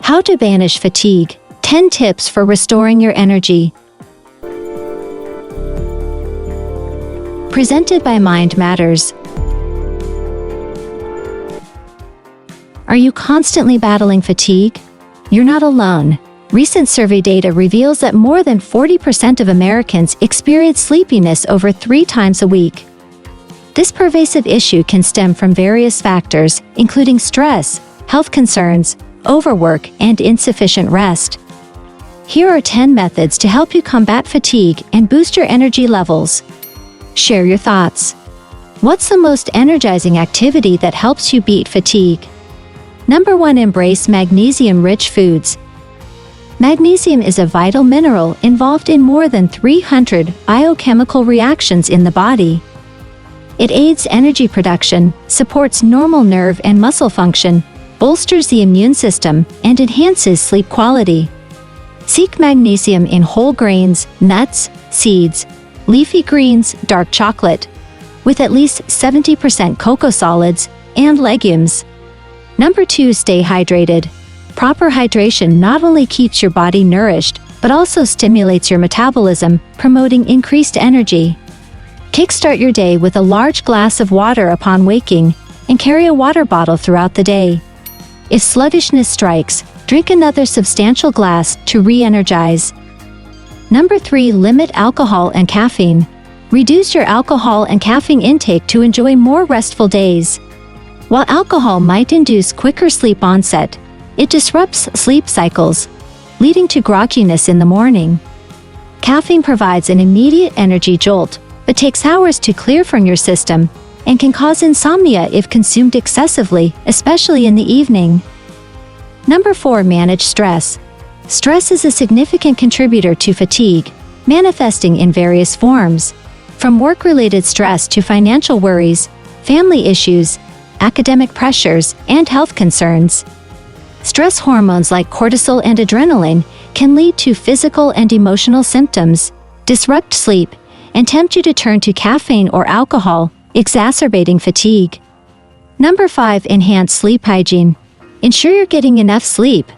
How to banish fatigue. 10 tips for restoring your energy. Presented by Mind Matters. Are you constantly battling fatigue? You're not alone. Recent survey data reveals that more than 40% of Americans experience sleepiness over 3 times a week. This pervasive issue can stem from various factors, including stress, health concerns, overwork, and insufficient rest. Here are 10 methods to help you combat fatigue and boost your energy levels. Share your thoughts. What's the most energizing activity that helps you beat fatigue? Number 1. Embrace magnesium-rich foods. Magnesium is a vital mineral involved in more than 300 biochemical reactions in the body. It aids energy production, supports normal nerve and muscle function, bolsters the immune system, and enhances sleep quality. Seek magnesium in whole grains, nuts, seeds, leafy greens, dark chocolate, with at least 70% cocoa solids, and legumes. Number 2. Stay hydrated. Proper hydration not only keeps your body nourished, but also stimulates your metabolism, promoting increased energy. Kickstart your day with a large glass of water upon waking, and carry a water bottle throughout the day. If sluggishness strikes, drink another substantial glass to re-energize. Number 3. Limit alcohol and caffeine. Reduce your alcohol and caffeine intake to enjoy more restful days. While alcohol might induce quicker sleep onset, it disrupts sleep cycles, leading to grogginess in the morning. Caffeine provides an immediate energy jolt, but takes hours to clear from your system, and can cause insomnia if consumed excessively, especially in the evening. Number 4. Manage stress. Stress is a significant contributor to fatigue, manifesting in various forms, from work-related stress to financial worries, family issues, academic pressures, and health concerns. Stress hormones like cortisol and adrenaline can lead to physical and emotional symptoms, disrupt sleep, and tempt you to turn to caffeine or alcohol, exacerbating fatigue. Number 5. Enhance sleep hygiene. Ensure you're getting enough sleep.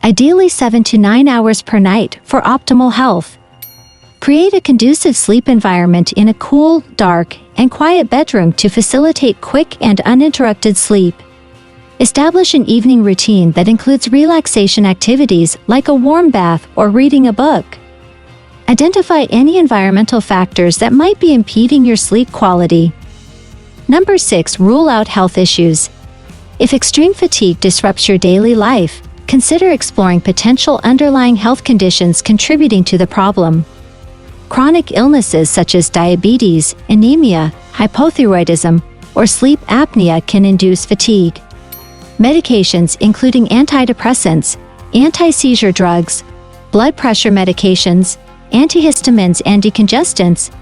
Ideally 7 to 9 hours per night for optimal health. Create a conducive sleep environment in a cool, dark, and quiet bedroom to facilitate quick and uninterrupted sleep. Establish an evening routine that includes relaxation activities like a warm bath or reading a book. Identify any environmental factors that might be impeding your sleep quality. Number 6. Rule out health issues. If extreme fatigue disrupts your daily life, consider exploring potential underlying health conditions contributing to the problem. Chronic illnesses such as diabetes, anemia, hypothyroidism, or sleep apnea can induce fatigue. Medications including antidepressants, anti-seizure drugs, blood pressure medications, antihistamines and decongestants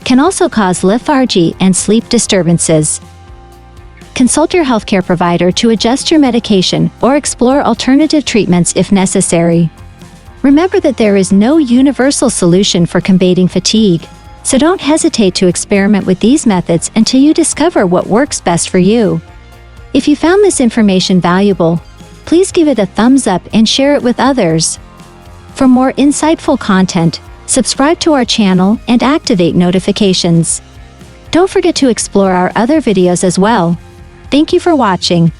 can also cause lethargy and sleep disturbances. Consult your healthcare provider to adjust your medication or explore alternative treatments if necessary. Remember that there is no universal solution for combating fatigue, so don't hesitate to experiment with these methods until you discover what works best for you. If you found this information valuable, please give it a thumbs up and share it with others. For more insightful content, subscribe to our channel and activate notifications. Don't forget to explore our other videos as well. Thank you for watching.